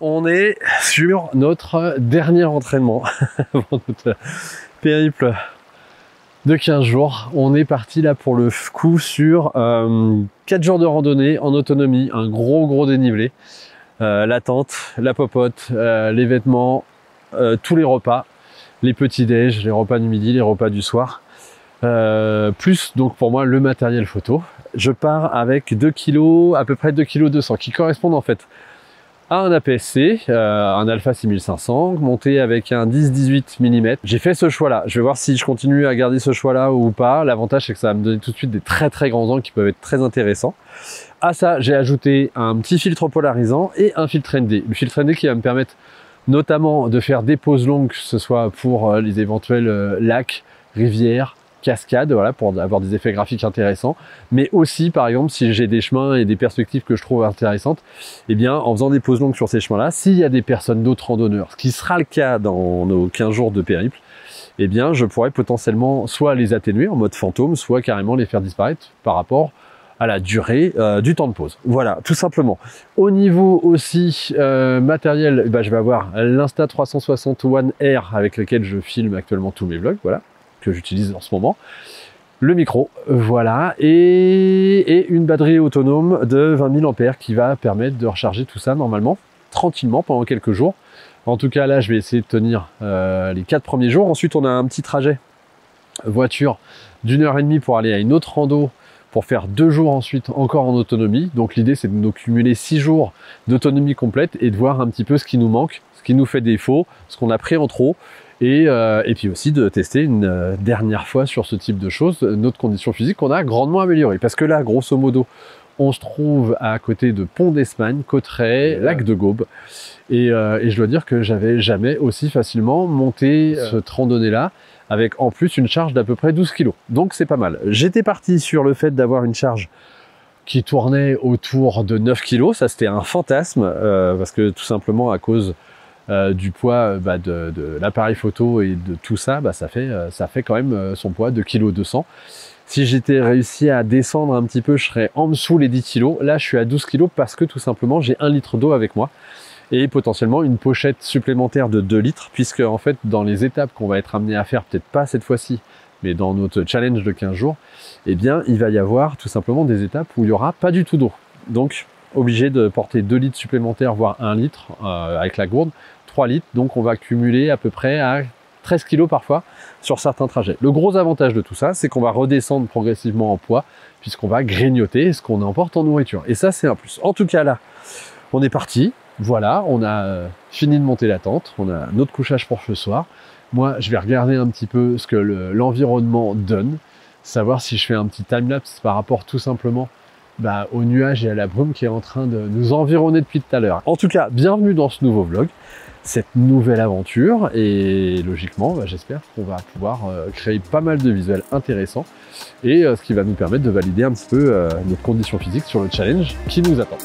On est sur notre dernier entraînement avant notre périple de 15 jours. On est parti là pour le coup sur 4 jours de randonnée en autonomie, un gros dénivelé. La tente, la popote, les vêtements, tous les repas, les petits déj, les repas du midi, les repas du soir. Plus donc pour moi le matériel photo. Je pars avec 2 kg, à peu près 2 kg 200 qui correspondent en fait à un APS-C, un Alpha 6500 monté avec un 10-18 mm. J'ai fait ce choix là, je vais voir si je continue à garder ce choix là ou pas. L'avantage c'est que ça va me donner tout de suite des très grands angles qui peuvent être très intéressants. À ça j'ai ajouté un petit filtre polarisant et un filtre ND. Le filtre ND qui va me permettre notamment de faire des pauses longues, que ce soit pour les éventuels lacs, rivières, cascades, voilà, pour avoir des effets graphiques intéressants, mais aussi par exemple si j'ai des chemins et des perspectives que je trouve intéressantes, eh bien en faisant des pauses longues sur ces chemins-là, s'il y a des personnes, d'autres randonneurs, ce qui sera le cas dans nos 15 jours de périple, eh bien je pourrais potentiellement soit les atténuer en mode fantôme, soit carrément les faire disparaître par rapport à la durée du temps de pause. Voilà, tout simplement. Au niveau aussi matériel, je vais avoir l'Insta360 One R avec lequel je filme actuellement tous mes vlogs, voilà, que j'utilise en ce moment. Le micro, voilà, et une batterie autonome de 20 000 ampères qui va permettre de recharger tout ça normalement, tranquillement pendant quelques jours. En tout cas, là, je vais essayer de tenir les 4 premiers jours. Ensuite, on a un petit trajet voiture d'1h30 pour aller à une autre rando, pour faire 2 jours ensuite encore en autonomie. Donc l'idée c'est de nous cumuler 6 jours d'autonomie complète et de voir un petit peu ce qui nous manque, ce qui nous fait défaut, ce qu'on a pris en trop, et puis aussi de tester une dernière fois sur ce type de choses notre condition physique qu'on a grandement améliorée. Parce que là, grosso modo, on se trouve à côté de Pont d'Espagne, Cauterets, Lac de Gaume, et je dois dire que j'avais jamais aussi facilement monté cette randonnée-là, avec en plus une charge d'à peu près 12 kg. Donc c'est pas mal. J'étais parti sur le fait d'avoir une charge qui tournait autour de 9 kg. Ça, c'était un fantasme, parce que tout simplement à cause du poids de l'appareil photo et de tout ça, ça fait quand même son poids de 200 kg. Si j'étais réussi à descendre un petit peu, je serais en dessous les 10 kg. Là, je suis à 12 kg parce que tout simplement, j'ai 1 litre d'eau avec moi et potentiellement une pochette supplémentaire de 2 litres, puisque en fait, dans les étapes qu'on va être amené à faire, peut-être pas cette fois-ci, mais dans notre challenge de 15 jours, eh bien, il va y avoir tout simplement des étapes où il n'y aura pas du tout d'eau. Donc, obligé de porter 2 litres supplémentaires, voire 1 litre avec la gourde, 3 litres. Donc, on va cumuler à peu près à 13 kg parfois sur certains trajets. Le gros avantage de tout ça, c'est qu'on va redescendre progressivement en poids, puisqu'on va grignoter ce qu'on emporte en nourriture. Et ça, c'est un plus. En tout cas, là, on est parti. Voilà, on a fini de monter la tente, on a notre couchage pour ce soir. Moi, je vais regarder un petit peu ce que l'environnement donne, savoir si je fais un petit time-lapse par rapport tout simplement aux nuages et à la brume qui est en train de nous environner depuis tout à l'heure. En tout cas, bienvenue dans ce nouveau vlog, cette nouvelle aventure, et logiquement, j'espère qu'on va pouvoir créer pas mal de visuels intéressants, et ce qui va nous permettre de valider un petit peu notre condition physique sur le challenge qui nous attend.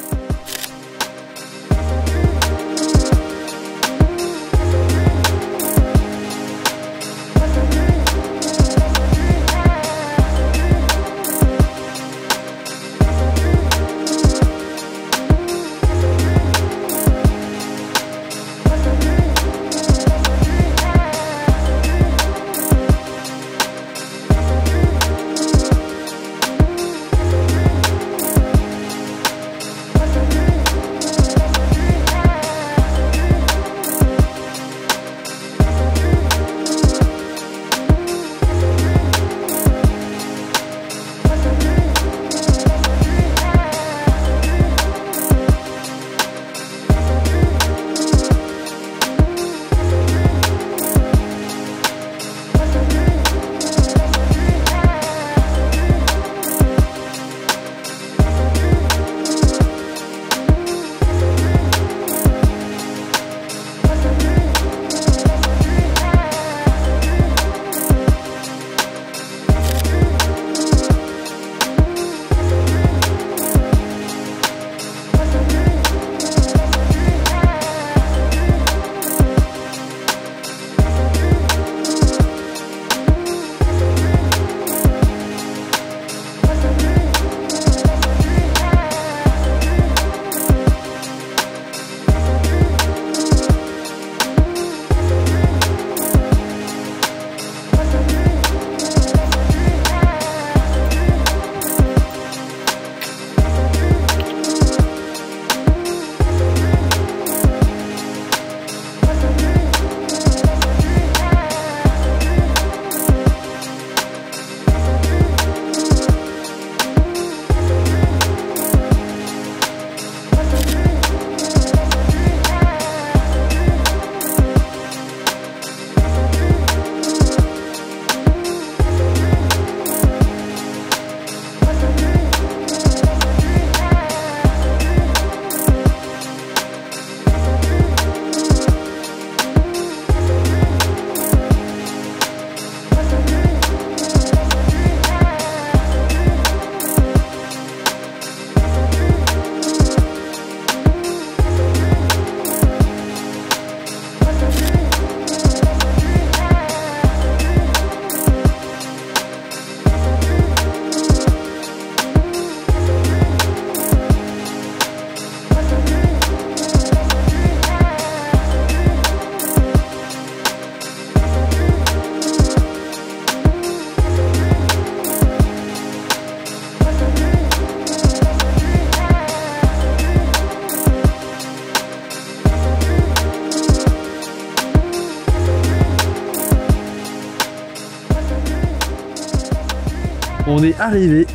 On est arrivé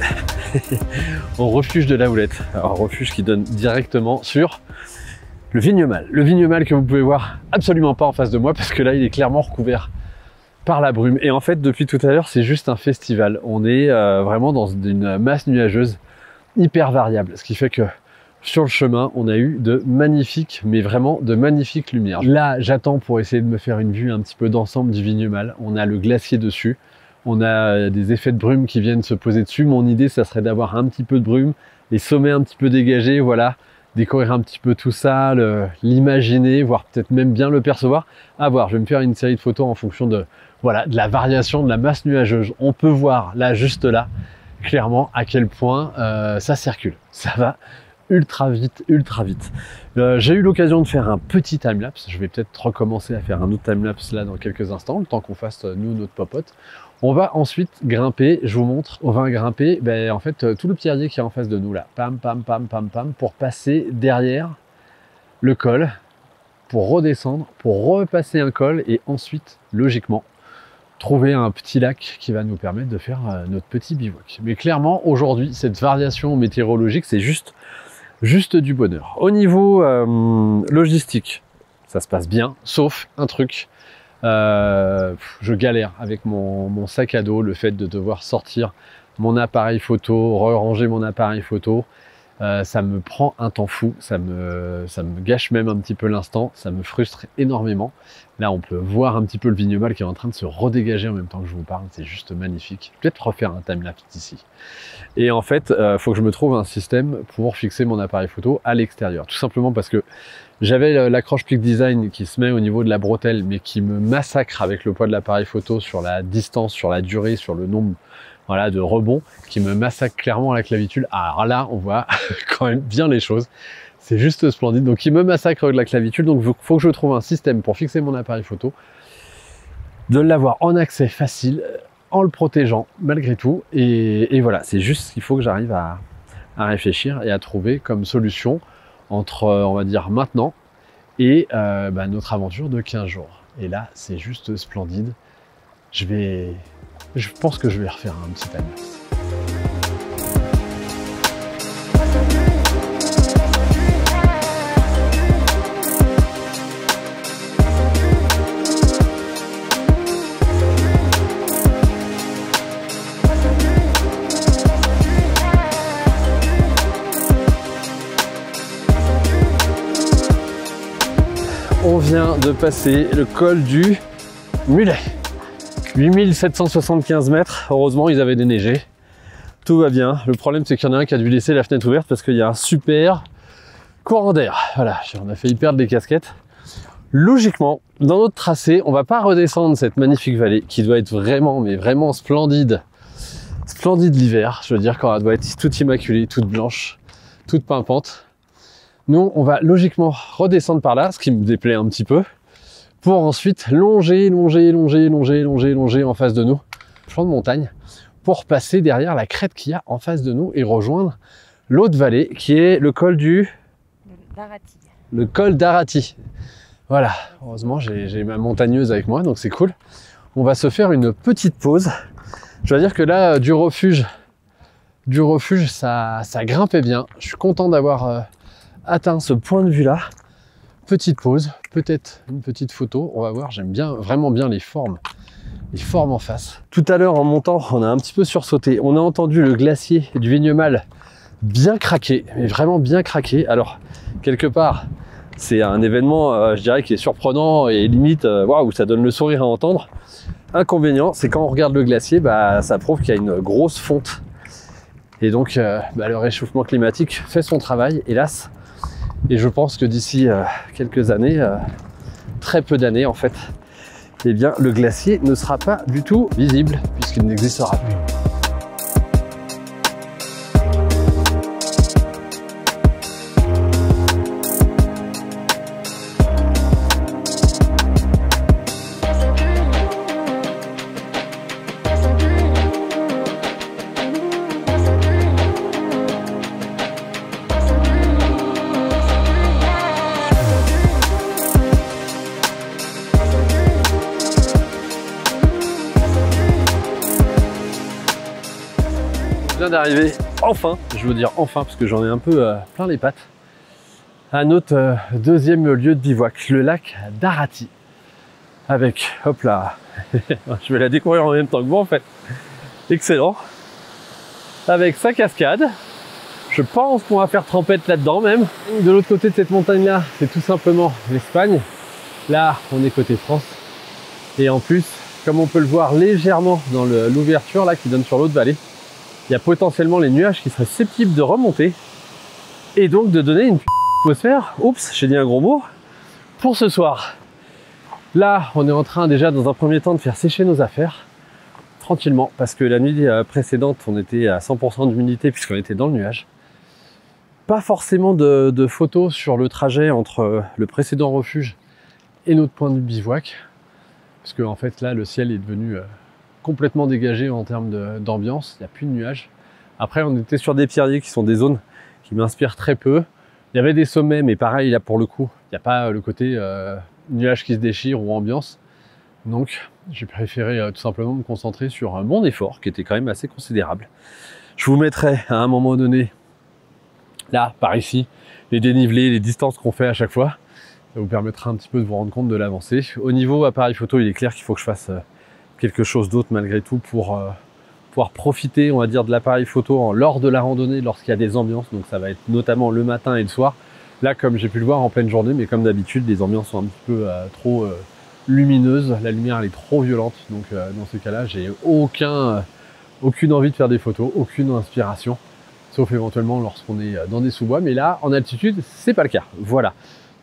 au refuge de la Houlette. Alors, un refuge qui donne directement sur le Vignemale. Le Vignemale que vous pouvez voir absolument pas en face de moi parce que là, il est clairement recouvert par la brume. Et en fait, depuis tout à l'heure, c'est juste un festival. On est vraiment dans une masse nuageuse hyper variable. Ce qui fait que sur le chemin, on a eu de magnifiques, mais vraiment de magnifiques lumières. Là, j'attends pour essayer de me faire une vue un petit peu d'ensemble du Vignemale. On a le glacier dessus. On a des effets de brume qui viennent se poser dessus. Mon idée, ça serait d'avoir un petit peu de brume, les sommets un petit peu dégagés, voilà, découvrir un petit peu tout ça, l'imaginer, voire peut-être même bien le percevoir. À voir, je vais me faire une série de photos en fonction de, voilà, de la variation de la masse nuageuse. On peut voir là, juste là, clairement à quel point ça circule. Ça va ultra vite, ultra vite. J'ai eu l'occasion de faire un petit timelapse. Je vais peut-être recommencer à faire un autre timelapse là dans quelques instants, le temps qu'on fasse nous notre popote. On va ensuite grimper, je vous montre, on va grimper en fait tout le pierrier qui est en face de nous là, pam pam pam pam pam, pour passer derrière le col, pour redescendre, pour repasser un col et ensuite logiquement trouver un petit lac qui va nous permettre de faire notre petit bivouac. Mais clairement aujourd'hui cette variation météorologique c'est juste du bonheur. Au niveau logistique, ça se passe bien, sauf un truc. Je galère avec mon sac à dos, le fait de devoir sortir mon appareil photo, ranger mon appareil photo, ça me prend un temps fou, ça me gâche même un petit peu l'instant, ça me frustre énormément. Là on peut voir un petit peu le Vignemale qui est en train de se redégager en même temps que je vous parle, c'est juste magnifique. Je vais peut-être refaire un timelapse d'ici. Et en fait, faut que je me trouve un système pour fixer mon appareil photo à l'extérieur, tout simplement parce que j'avais l'accroche Peak Design qui se met au niveau de la bretelle, mais qui me massacre avec le poids de l'appareil photo sur la distance, sur la durée, sur le nombre, voilà, de rebonds, qui me massacre clairement à la clavicule. Alors là, on voit quand même bien les choses. C'est juste splendide. Donc, il me massacre avec la clavicule. Donc, il faut que je trouve un système pour fixer mon appareil photo, de l'avoir en accès facile, en le protégeant malgré tout. Et voilà, c'est juste qu'il faut que j'arrive à réfléchir et à trouver comme solution entre, on va dire, maintenant et notre aventure de 15 jours. Et là, c'est juste splendide. Je pense que je vais refaire un petit timelapse. On vient de passer le col du Mulet. 8775 mètres. Heureusement, ils avaient déneigé. Tout va bien. Le problème, c'est qu'il y en a un qui a dû laisser la fenêtre ouverte parce qu'il y a un super courant d'air. Voilà, on a failli perdre les casquettes. Logiquement, dans notre tracé, on va pas redescendre cette magnifique vallée qui doit être vraiment, mais vraiment splendide. Splendide l'hiver. Je veux dire, quand elle doit être toute immaculée, toute blanche, toute pimpante. Nous, on va logiquement redescendre par là, ce qui me déplaît un petit peu, pour ensuite longer en face de nous, flanc de montagne, pour passer derrière la crête qu'il y a en face de nous et rejoindre l'autre vallée qui est le col du... d'Arati. Le col d'Arati. Voilà, heureusement j'ai ma montagneuse avec moi, donc c'est cool. On va se faire une petite pause. Je dois dire que là, du refuge, ça grimpait bien. Je suis content d'avoir atteint ce point de vue là. Petite pause, peut-être une petite photo, on va voir. J'aime bien, vraiment bien les formes en face. Tout à l'heure en montant, on a un petit peu sursauté. On a entendu le glacier du Vignemale bien craquer, mais vraiment bien craquer. Alors quelque part, c'est un événement, je dirais, qui est surprenant et limite, waouh, ça donne le sourire à entendre. Inconvénient, c'est quand on regarde le glacier, ça prouve qu'il y a une grosse fonte. Et donc, le réchauffement climatique fait son travail, hélas. Et je pense que d'ici quelques années, très peu d'années en fait, eh bien, le glacier ne sera pas du tout visible puisqu'il n'existera plus. vient d'arriver enfin, je veux dire enfin parce que j'en ai un peu plein les pattes, à notre deuxième lieu de bivouac, le lac d'Arati. Avec, hop là, je vais la découvrir en même temps que vous en fait. Excellent. Avec sa cascade. Je pense qu'on va faire trempette là-dedans même. De l'autre côté de cette montagne-là, c'est tout simplement l'Espagne. Là, on est côté France. Et en plus, comme on peut le voir légèrement dans l'ouverture là qui donne sur l'autre vallée, il y a potentiellement les nuages qui seraient susceptibles de remonter et donc de donner une atmosphère, oups, j'ai dit un gros mot, pour ce soir. Là, on est en train déjà dans un premier temps de faire sécher nos affaires tranquillement parce que la nuit précédente, on était à 100% d'humidité puisqu'on était dans le nuage. Pas forcément de photos sur le trajet entre le précédent refuge et notre point de bivouac parce que en fait là, le ciel est devenu complètement dégagé en termes d'ambiance, il n'y a plus de nuages. Après, on était sur des pierriers qui sont des zones qui m'inspirent très peu. Il y avait des sommets, mais pareil, là pour le coup, il n'y a pas le côté nuages qui se déchirent ou ambiance. Donc, j'ai préféré tout simplement me concentrer sur mon effort, qui était quand même assez considérable. Je vous mettrai à un moment donné, là, par ici, les dénivelés, les distances qu'on fait à chaque fois. Ça vous permettra un petit peu de vous rendre compte de l'avancée. Au niveau appareil photo, il est clair qu'il faut que je fasse quelque chose d'autre malgré tout pour pouvoir profiter, on va dire, de l'appareil photo lors de la randonnée, lorsqu'il y a des ambiances. Donc ça va être notamment le matin et le soir. Là, comme j'ai pu le voir en pleine journée, mais comme d'habitude, les ambiances sont un petit peu trop lumineuses. La lumière, elle est trop violente. Donc dans ces cas-là, j'ai aucune envie de faire des photos, aucune inspiration. Sauf éventuellement lorsqu'on est dans des sous-bois. Mais là, en altitude, c'est pas le cas. Voilà.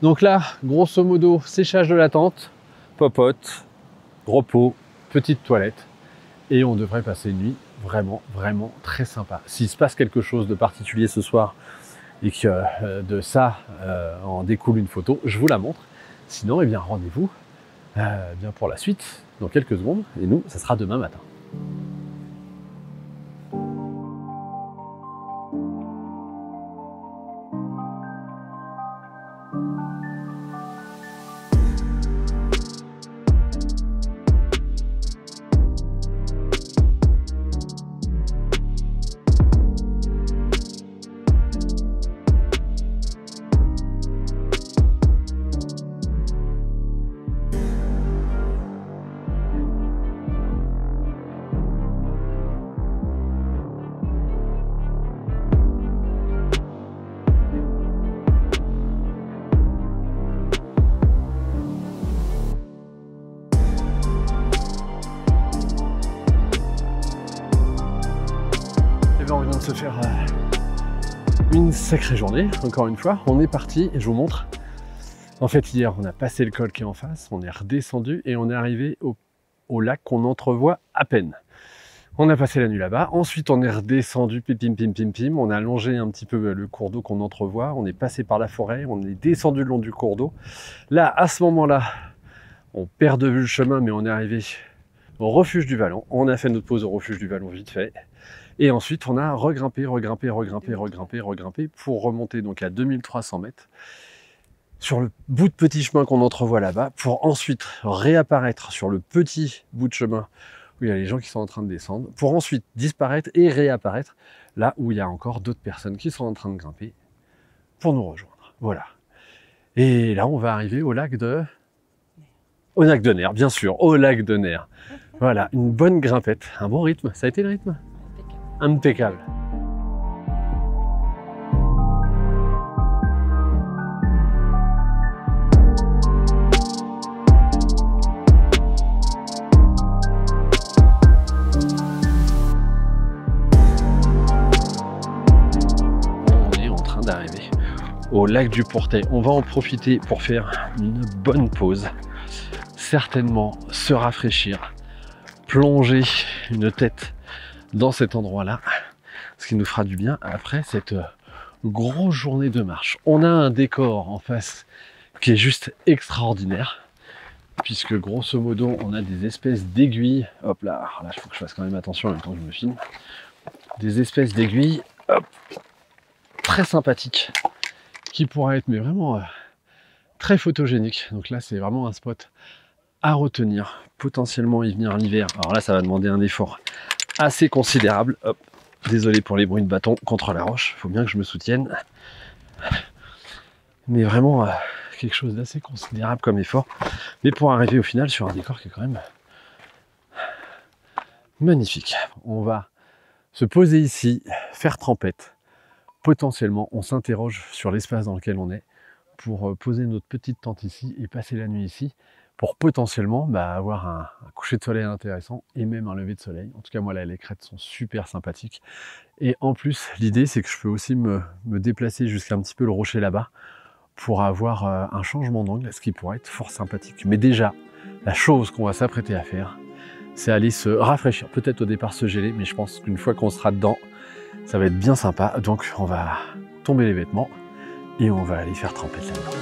Donc là, grosso modo, séchage de la tente, popote, repos, petite toilette. Et on devrait passer une nuit vraiment, vraiment très sympa. S'il se passe quelque chose de particulier ce soir et que de ça en découle une photo, je vous la montre. Sinon, eh bien, rendez-vous bien pour la suite dans quelques secondes. Et nous, ça sera demain matin. On vient de se faire une sacrée journée, encore une fois. On est parti et je vous montre. En fait, hier, on a passé le col qui est en face, on est redescendu et on est arrivé au lac qu'on entrevoit à peine. On a passé la nuit là-bas. Ensuite, on est redescendu, pim, pim, pim, pim. On a longé un petit peu le cours d'eau qu'on entrevoit. On est passé par la forêt, on est descendu le long du cours d'eau. Là, à ce moment-là, on perd de vue le chemin, mais on est arrivé au refuge du Vallon. On a fait notre pause au refuge du Vallon vite fait. Et ensuite, on a regrimpé pour remonter donc à 2300 mètres sur le bout de petit chemin qu'on entrevoit là-bas pour ensuite réapparaître sur le petit bout de chemin où il y a les gens qui sont en train de descendre pour ensuite disparaître et réapparaître là où il y a encore d'autres personnes qui sont en train de grimper pour nous rejoindre. Voilà. Et là, on va arriver au lac de Ner, bien sûr, au lac de Ner. Voilà, une bonne grimpette, un bon rythme. Ça a été le rythme ? Impeccable. On est en train d'arriver au lac du Pourtet. On va en profiter pour faire une bonne pause. Certainement se rafraîchir, plonger une tête dans cet endroit-là, ce qui nous fera du bien après cette grosse journée de marche. On a un décor en face qui est juste extraordinaire, puisque grosso modo, on a des espèces d'aiguilles. Hop là, alors là, il faut que je fasse quand même attention en même temps que je me filme. Des espèces d'aiguilles, hop, très sympathiques, qui pourraient être mais vraiment très photogéniques. Donc là, c'est vraiment un spot à retenir, potentiellement y venir l'hiver. Alors là, ça va demander un effort assez considérable. Hop, Désolé pour les bruits de bâton contre la roche, faut bien que je me soutienne. Mais vraiment quelque chose d'assez considérable comme effort. Mais pour arriver au final sur un décor qui est quand même magnifique. On va se poser ici, faire trempette. Potentiellement, on s'interroge sur l'espace dans lequel on est pour poser notre petite tente ici et passer la nuit ici pour potentiellement avoir un coucher de soleil intéressant et même un lever de soleil. En tout cas, moi, là, les crêtes sont super sympathiques. Et en plus, l'idée, c'est que je peux aussi me déplacer jusqu'à un petit peu le rocher là-bas pour avoir un changement d'angle, ce qui pourrait être fort sympathique. Mais déjà, la chose qu'on va s'apprêter à faire, c'est aller se rafraîchir. Peut-être au départ se geler, mais je pense qu'une fois qu'on sera dedans, ça va être bien sympa. Donc, on va tomber les vêtements et on va aller faire tremper là-dedans.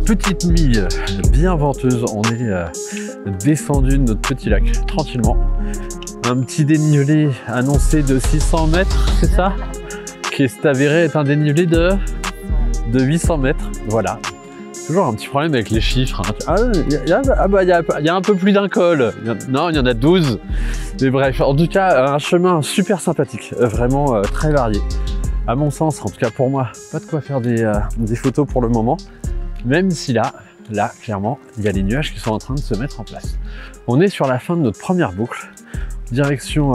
Petite nuit bien venteuse, on est descendu de notre petit lac tranquillement. Un petit dénivelé annoncé de 600 mètres, c'est ça? Qui est avéré être un dénivelé de 800 mètres. Voilà. Toujours un petit problème avec les chiffres. Ah, il y a un peu plus d'un col. Non, il y en a 12. Mais bref, en tout cas, un chemin super sympathique. Vraiment très varié. À mon sens, en tout cas pour moi, pas de quoi faire des photos pour le moment. Même si là, clairement, il y a les nuages qui sont en train de se mettre en place. On est sur la fin de notre première boucle, direction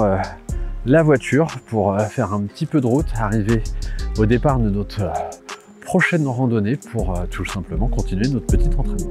la voiture pour faire un petit peu de route, arriver au départ de notre prochaine randonnée pour tout simplement continuer notre petit entraînement.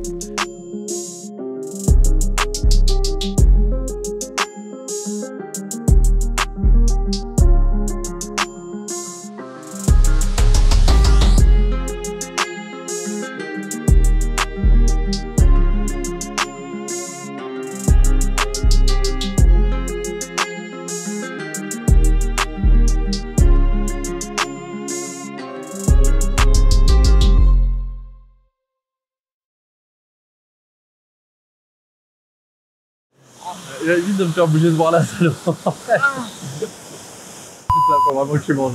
Il a évité de me faire bouger ce bras là, c'est ça, faut vraiment que tu manges.